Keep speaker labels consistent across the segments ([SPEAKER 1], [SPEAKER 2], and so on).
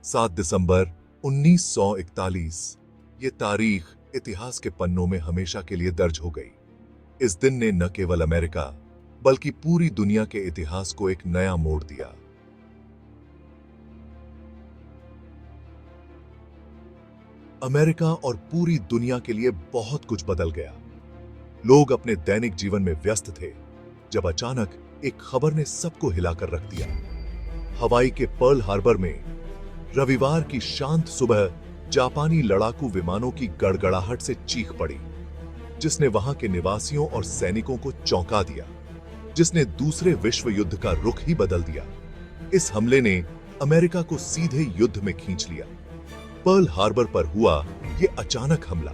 [SPEAKER 1] 7 दिसंबर 1941। ये तारीख इतिहास के पन्नों में हमेशा के लिए दर्ज हो गई। इस दिन ने न केवल अमेरिका बल्कि पूरी दुनिया के इतिहास को एक नया मोड़ दिया। अमेरिका और पूरी दुनिया के लिए बहुत कुछ बदल गया। लोग अपने दैनिक जीवन में व्यस्त थे जब अचानक एक खबर ने सबको हिलाकर रख दिया। हवाई के पर्ल हार्बर में रविवार की शांत सुबह जापानी लड़ाकू विमानों की गड़गड़ाहट से चीख पड़ी, जिसने वहां के निवासियों और सैनिकों को चौंका दिया, जिसने दूसरे विश्व युद्ध का रुख ही बदल दिया। इस हमले ने अमेरिका को सीधे युद्ध में खींच लिया। पर्ल हार्बर पर हुआ यह अचानक हमला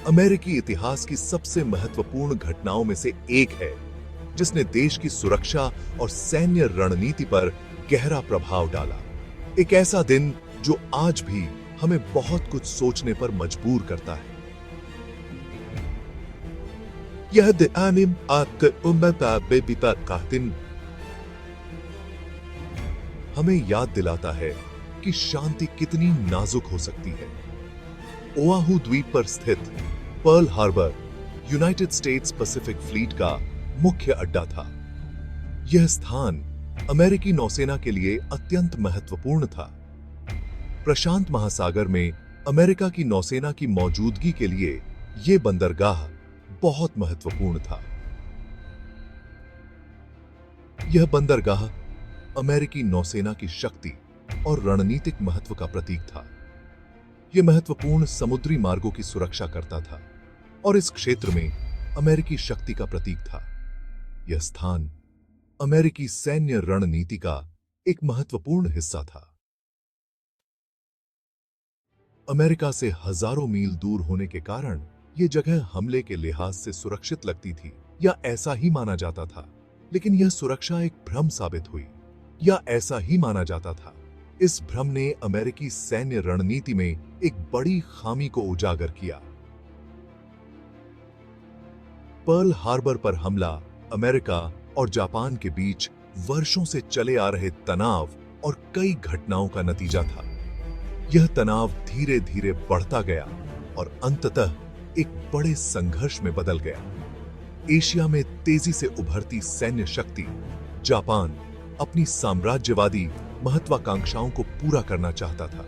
[SPEAKER 1] अमेरिकी इतिहास की सबसे महत्वपूर्ण घटनाओं में से एक है, जिसने देश की सुरक्षा और सैन्य रणनीति पर गहरा प्रभाव डाला। एक ऐसा दिन जो आज भी हमें बहुत कुछ सोचने पर मजबूर करता है। यह दिन हमें याद दिलाता है कि शांति कितनी नाजुक हो सकती है। ओआहू द्वीप पर स्थित Pearl Harbor United states Pacific fleet का मुख्य अड्डा था। यह स्थान अमेरिकी नौसेना के लिए अत्यंत महत्वपूर्ण था। प्रशांत महासागर में अमेरिका की नौसेना की मौजूदगी के लिए यह बंदरगाह बहुत महत्वपूर्ण था। यह बंदरगाह अमेरिकी नौसेना की शक्ति और रणनीतिक महत्व का प्रतीक था। यह महत्वपूर्ण समुद्री मार्गों की सुरक्षा करता था और इस क्षेत्र में अमेरिकी शक्ति का प्रतीक था। यह स्थान अमेरिकी सैन्य रणनीति का एक महत्वपूर्ण हिस्सा था। अमेरिका से हजारों मील दूर होने के कारण यह जगह हमले के लिहाज से सुरक्षित लगती थी, या ऐसा ही माना जाता था। लेकिन यह सुरक्षा एक भ्रम साबित हुई, या ऐसा ही माना जाता था। इस भ्रम ने अमेरिकी सैन्य रणनीति में एक बड़ी खामी को उजागर किया। पर्ल हार्बर पर हमला अमेरिका और जापान के बीच वर्षों से चले आ रहे तनाव और कई घटनाओं का नतीजा था। यह तनाव धीरे धीरे बढ़ता गया और अंततः एक बड़े संघर्ष में बदल गया। एशिया में तेजी से उभरती सैन्य शक्ति जापान अपनी साम्राज्यवादी महत्वाकांक्षाओं को पूरा करना चाहता था।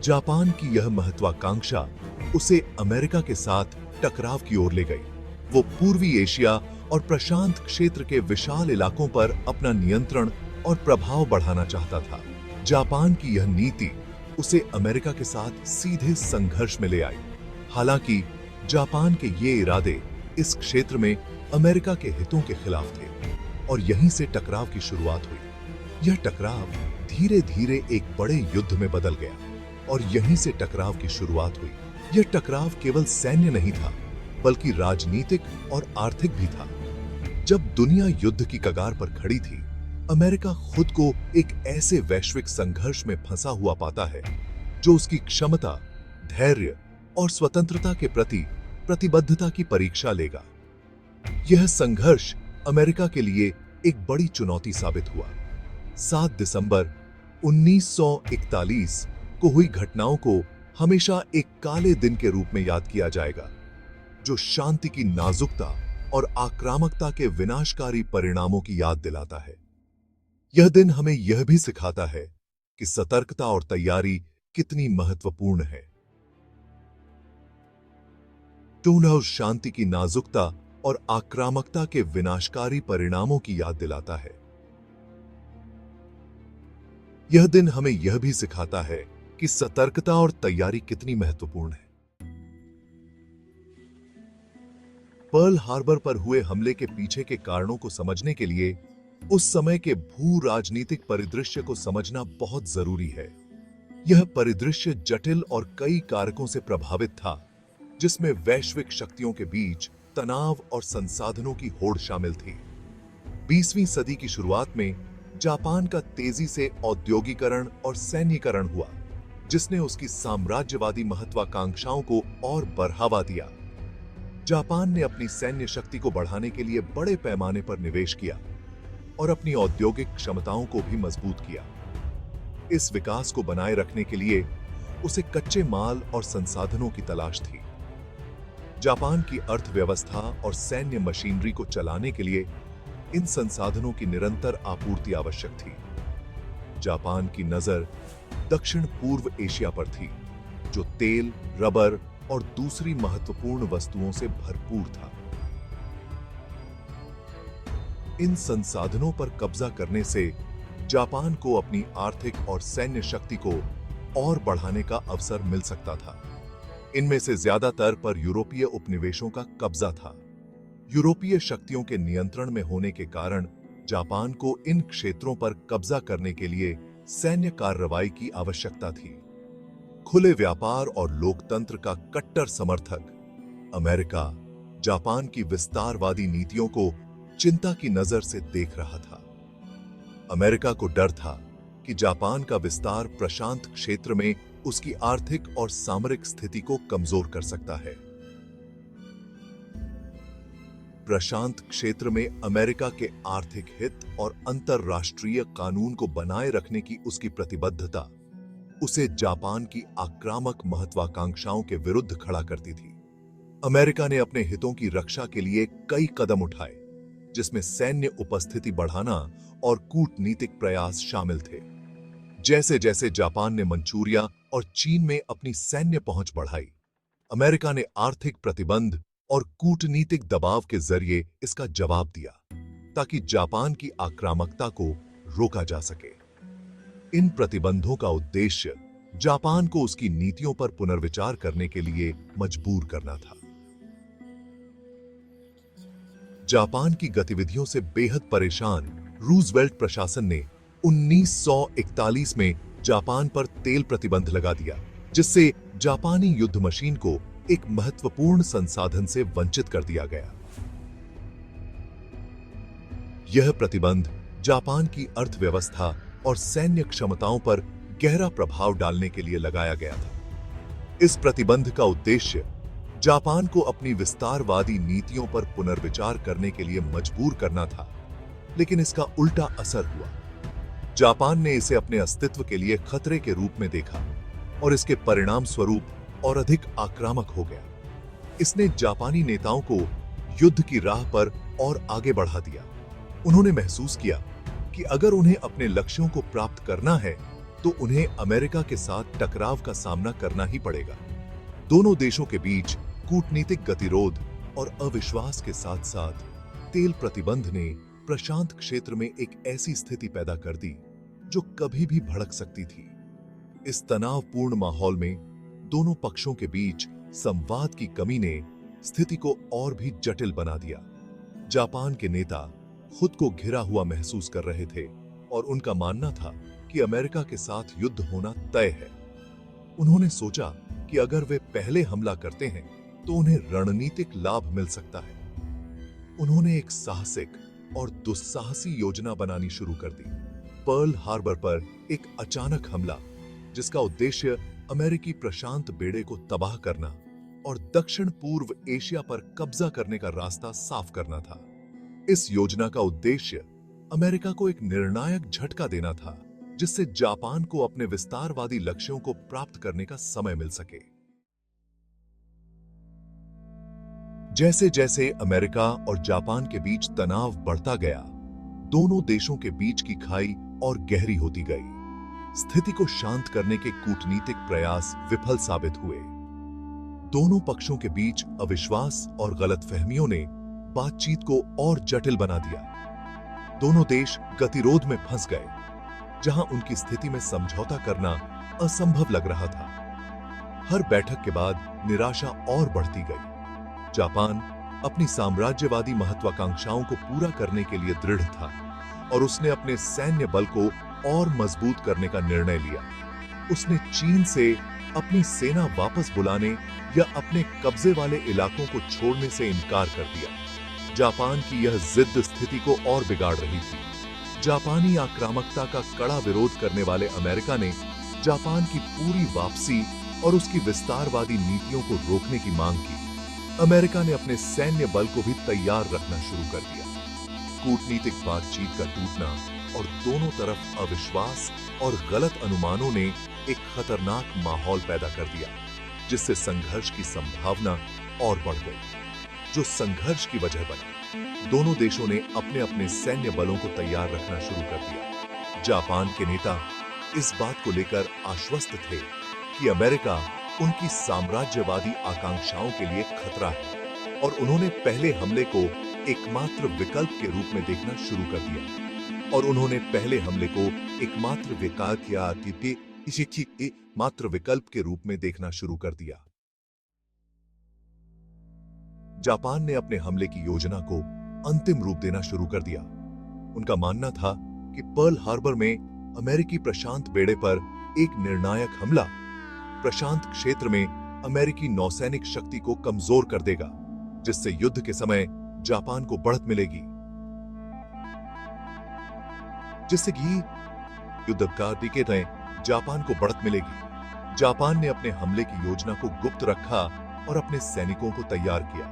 [SPEAKER 1] जापान की यह महत्वाकांक्षा उसे अमेरिका के साथ टकराव की ओर ले गई। वो पूर्वी एशिया और प्रशांत क्षेत्र के विशाल इलाकों पर अपना नियंत्रण और प्रभाव बढ़ाना चाहता था। जापान की यह नीति उसे अमेरिका के साथ सीधे संघर्ष में ले आई। हालांकि जापान के ये इरादे इस क्षेत्र में अमेरिका के हितों के खिलाफ थे और यहीं से टकराव की शुरुआत हुई। यह टकराव धीरे धीरे एक बड़े युद्ध में बदल गया और यहीं से टकराव की शुरुआत हुई। यह टकराव केवल सैन्य नहीं था, बल्कि राजनीतिक और आर्थिक भी था। जब दुनिया युद्ध की कगार पर खड़ी थी, अमेरिका खुद को एक ऐसे वैश्विक संघर्ष में फंसा हुआ पाता है जो उसकी क्षमता, धैर्य और स्वतंत्रता के प्रति प्रतिबद्धता की परीक्षा लेगा। यह संघर्ष अमेरिका के लिए एक बड़ी चुनौती साबित हुआ। 7 दिसंबर 1941 को हुई घटनाओं को हमेशा एक काले दिन के रूप में याद किया जाएगा, जो शांति की नाजुकता और आक्रामकता के विनाशकारी परिणामों की याद दिलाता है। यह दिन हमें यह भी सिखाता है कि सतर्कता और तैयारी कितनी महत्वपूर्ण है। टून हाउस शांति की नाजुकता और आक्रामकता के विनाशकारी परिणामों की याद दिलाता है। यह दिन हमें यह भी सिखाता है कि सतर्कता और तैयारी कितनी महत्वपूर्ण है। पर्ल हार्बर पर हुए हमले के पीछे के कारणों को समझने के लिए उस समय के भू राजनीतिक परिदृश्य को समझना बहुत जरूरी है। यह परिदृश्य जटिल और कई कारकों से प्रभावित था, जिसमें वैश्विक शक्तियों के बीच तनाव और संसाधनों की होड़ शामिल थी। 20वीं सदी की शुरुआत में जापान का तेजी से औद्योगिकरण और सैन्यीकरण हुआ, जिसने उसकी साम्राज्यवादी महत्वाकांक्षाओं को और बढ़ावा दिया। जापान ने अपनी सैन्य शक्ति को बढ़ाने के लिए बड़े पैमाने पर निवेश किया। और अपनी औद्योगिक क्षमताओं को भी मजबूत किया। इस विकास को बनाए रखने के लिए उसे कच्चे माल और संसाधनों की तलाश थी। जापान की अर्थव्यवस्था और सैन्य मशीनरी को चलाने के लिए इन संसाधनों की निरंतर आपूर्ति आवश्यक थी। जापान की नजर दक्षिण पूर्व एशिया पर थी, जो तेल, रबर और दूसरी महत्वपूर्ण वस्तुओं से भरपूर था। इन संसाधनों पर कब्जा करने से जापान को अपनी आर्थिक और सैन्य शक्ति को और बढ़ाने का अवसर मिल सकता था। इनमें से ज्यादातर पर यूरोपीय उपनिवेशों का कब्जा था। यूरोपीय शक्तियों के नियंत्रण में होने के कारण जापान को इन क्षेत्रों पर कब्जा करने के लिए सैन्य कार्रवाई की आवश्यकता थी। खुले व्यापार और लोकतंत्र का कट्टर समर्थक अमेरिका जापान की विस्तारवादी नीतियों को चिंता की नजर से देख रहा था। अमेरिका को डर था कि जापान का विस्तार प्रशांत क्षेत्र में उसकी आर्थिक और सामरिक स्थिति को कमजोर कर सकता है। प्रशांत क्षेत्र में अमेरिका के आर्थिक हित और अंतरराष्ट्रीय कानून को बनाए रखने की उसकी प्रतिबद्धता उसे जापान की आक्रामक महत्वाकांक्षाओं के विरुद्ध खड़ा करती थी। अमेरिका ने अपने हितों की रक्षा के लिए कई कदम उठाए, जिसमें सैन्य उपस्थिति बढ़ाना और कूटनीतिक प्रयास शामिल थे। जैसे जैसे जापान ने मंचूरिया और चीन में अपनी सैन्य पहुंच बढ़ाई, अमेरिका ने आर्थिक प्रतिबंध और कूटनीतिक दबाव के जरिए इसका जवाब दिया, ताकि जापान की आक्रामकता को रोका जा सके। इन प्रतिबंधों का उद्देश्य जापान को उसकी नीतियों पर पुनर्विचार करने के लिए मजबूर करना था। जापान की गतिविधियों से बेहद परेशान रूजवेल्ट प्रशासन ने 1941 में जापान पर तेल प्रतिबंध लगा दिया, जिससे जापानी युद्ध मशीन को एक महत्वपूर्ण संसाधन से वंचित कर दिया गया। यह प्रतिबंध जापान की अर्थव्यवस्था और सैन्य क्षमताओं पर गहरा प्रभाव डालने के लिए लगाया गया था। इस प्रतिबंध का उद्देश्य जापान को अपनी विस्तारवादी नीतियों पर पुनर्विचार करने के लिए मजबूर करना था, लेकिन इसका उल्टा असर हुआ। जापान ने इसे अपने अस्तित्व के लिए खतरे के रूप में देखा और इसके परिणाम स्वरूप और अधिक आक्रामक हो गया। इसने जापानी नेताओं को युद्ध की राह पर और आगे बढ़ा दिया। उन्होंने महसूस किया कि अगर उन्हें अपने लक्ष्यों को प्राप्त करना है, तो उन्हें अमेरिका के साथ टकराव का सामना करना ही पड़ेगा। दोनों देशों के बीच कूटनीतिक गतिरोध और अविश्वास के साथ साथ तेल प्रतिबंध ने प्रशांत क्षेत्र में एक ऐसी स्थिति पैदा कर दी जो कभी भी भड़क सकती थी। इस तनावपूर्ण माहौल में दोनों पक्षों के बीच संवाद की कमी ने स्थिति को और भी जटिल बना दिया। जापान के नेता खुद को घिरा हुआ महसूस कर रहे थे और उनका मानना था कि अमेरिका के साथ युद्ध होना तय है। उन्होंने सोचा कि अगर वे पहले हमला करते हैं तो उन्हें रणनीतिक लाभ मिल सकता है। उन्होंने एक साहसिक और दुस्साहसी योजना बनानी शुरू कर दी। पर्ल हार्बर पर एक अचानक हमला, जिसका उद्देश्य अमेरिकी प्रशांत बेड़े को तबाह करना और दक्षिण पूर्व एशिया पर कब्जा करने का रास्ता साफ करना था। इस योजना का उद्देश्य अमेरिका को एक निर्णायक झटका देना था, जिससे जापान को अपने विस्तारवादी लक्ष्यों को प्राप्त करने का समय मिल सके। जैसे जैसे अमेरिका और जापान के बीच तनाव बढ़ता गया, दोनों देशों के बीच की खाई और गहरी होती गई। स्थिति को शांत करने के कूटनीतिक प्रयास विफल साबित हुए। दोनों पक्षों के बीच अविश्वास और गलतफहमियों ने बातचीत को और जटिल बना दिया। दोनों देश गतिरोध में फंस गए, जहां उनकी स्थिति में समझौता करना असंभव लग रहा था। हर बैठक के बाद निराशा और बढ़ती गई। जापान अपनी साम्राज्यवादी महत्वाकांक्षाओं को पूरा करने के लिए दृढ़ था और उसने अपने सैन्य बल को और मजबूत करने का निर्णय लिया। उसने चीन से अपनी सेना वापस बुलाने या अपने कब्जे वाले इलाकों को छोड़ने से इनकार कर दिया। जापान की यह जिद्द स्थिति को और बिगाड़ रही थी। जापानी आक्रामकता का कड़ा विरोध करने वाले अमेरिका ने जापान की पूरी वापसी और उसकी विस्तारवादी नीतियों को रोकने की मांग की। अमेरिका ने अपने सैन्य बल को भी तैयार रखना शुरू कर दिया। कूटनीतिक बातचीत का टूटना और दोनों तरफ अविश्वास और गलत अनुमानों ने एक खतरनाक माहौल पैदा कर दिया, जिससे संघर्ष की संभावना और बढ़ गई। जो संघर्ष की वजह बना, दोनों देशों ने अपने अपने सैन्य बलों को तैयार रखना शुरू कर दिया। जापान के नेता इस बात को लेकर आश्वस्त थे कि अमेरिका उनकी साम्राज्यवादी आकांक्षाओं के लिए खतरा है, और उन्होंने पहले हमले को एकमात्र विकल्प के रूप में देखना शुरू कर दिया। विकल्प के रूप में देखना शुरू कर दिया। जापान ने अपने हमले की योजना को अंतिम रूप देना शुरू कर दिया। उनका मानना था कि पर्ल हार्बर में अमेरिकी प्रशांत बेड़े पर एक निर्णायक हमला प्रशांत क्षेत्र में अमेरिकी नौसैनिक शक्ति को कमजोर कर देगा, जिससे युद्ध के समय जापान को बढ़त मिलेगी। जापान को बढ़त मिलेगी। जापान ने अपने हमले की योजना को गुप्त रखा और अपने सैनिकों को तैयार किया।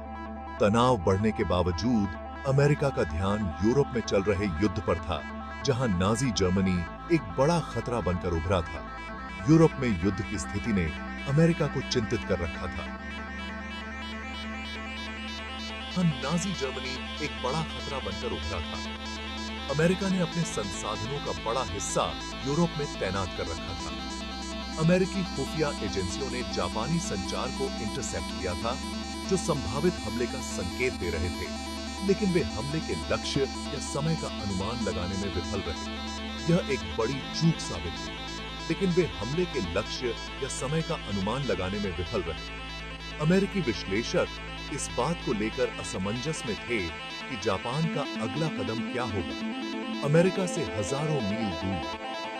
[SPEAKER 1] तनाव बढ़ने के बावजूद अमेरिका का ध्यान यूरोप में चल रहे युद्ध पर था, जहां नाजी जर्मनी एक बड़ा खतरा बनकर उभरा था। यूरोप में युद्ध की स्थिति ने अमेरिका को चिंतित कर रखा था। नाजी जर्मनी एक बड़ा खतरा बनकर उभरा था। अमेरिका ने अपने संसाधनों का बड़ा हिस्सा यूरोप में तैनात कर रखा था। अमेरिकी खुफिया एजेंसियों ने जापानी संचार को इंटरसेप्ट किया था, जो संभावित हमले का संकेत दे रहे थे, लेकिन वे हमले के लक्ष्य या समय का अनुमान लगाने में विफल रहे। यह एक बड़ी चूक साबित हुई, लेकिन वे हमले के लक्ष्य या समय का अनुमान लगाने में विफल रहे। अमेरिकी विश्लेषक इस बात को लेकर असमंजस में थे कि जापान का अगला कदम क्या होगा। अमेरिका से हजारों मील दूर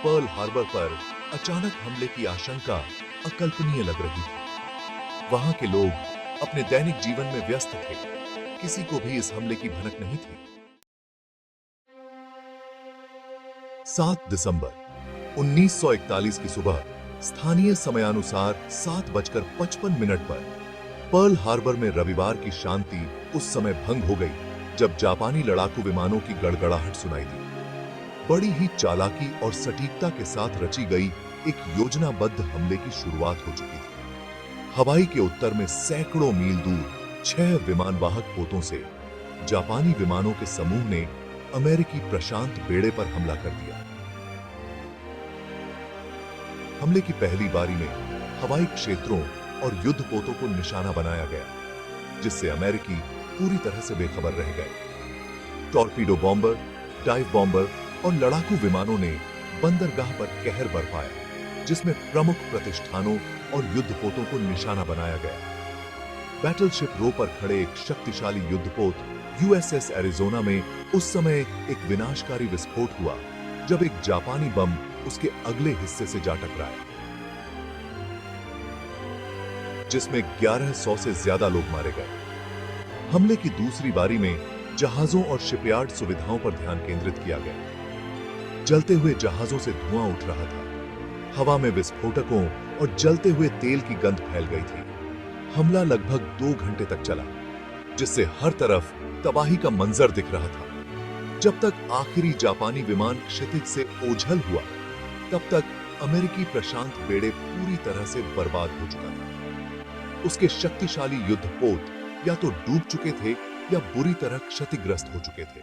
[SPEAKER 1] पर्ल हार्बर पर अचानक हमले की आशंका अकल्पनीय लग रही थी। वहां के लोग अपने दैनिक जीवन में व्यस्त थे, किसी को भी इस हमले की भनक नहीं थी। 7 दिसंबर 1941 की सुबह स्थानीय समयानुसार 7:55 पर पर्ल हार्बर में रविवार की शांति उस समय भंग हो गई, जब जापानी लड़ाकू विमानों की गड़गड़ाहट सुनाई दी। बड़ी ही चालाकी और सटीकता के साथ रची गई एक योजनाबद्ध हमले की शुरुआत हो चुकी थी। हवाई के उत्तर में सैकड़ों मील दूर 6 विमानवाहक पोतों से जापानी विमानों के समूह ने अमेरिकी प्रशांत बेड़े पर हमला कर दिया। हमले की पहली बारी में हवाई क्षेत्रों और युद्धपोतों को निशाना बनाया गया, जिससे अमेरिकी पूरी तरह से बेखबर रह गए। टॉर्पीडो बॉम्बर, डाइव बॉम्बर और लड़ाकू विमानों ने बंदरगाह पर कहर बरपाया, जिसमें प्रमुख प्रतिष्ठानों और युद्धपोतों को निशाना बनाया गया। बैटलशिप रो पर खड़े एक शक्तिशाली युद्धपोत यूएसएस एरिजोना में उस समय एक विनाशकारी विस्फोट हुआ, जब एक जापानी बम उसके अगले हिस्से से जा टकराया, जिसमें 1100 से ज्यादा लोग मारे गए। हमले की दूसरी बारी में जहाजों और शिपयार्ड सुविधाओं पर ध्यान केंद्रित किया गया। जलते हुए जहाजों से धुआं उठ रहा था। हवा में विस्फोटकों और जलते हुए तेल की गंध फैल गई थी। हमला लगभग 2 घंटे तक चला, जिससे हर तरफ तबाही का मंजर दिख रहा था। जब तक आखिरी जापानी विमान क्षितिज से ओझल हुआ, तब तक अमेरिकी प्रशांत बेड़े पूरी तरह से बर्बाद हो चुका था। उसके शक्तिशाली युद्धपोत या तो डूब चुके थे या बुरी तरह क्षतिग्रस्त हो चुके थे।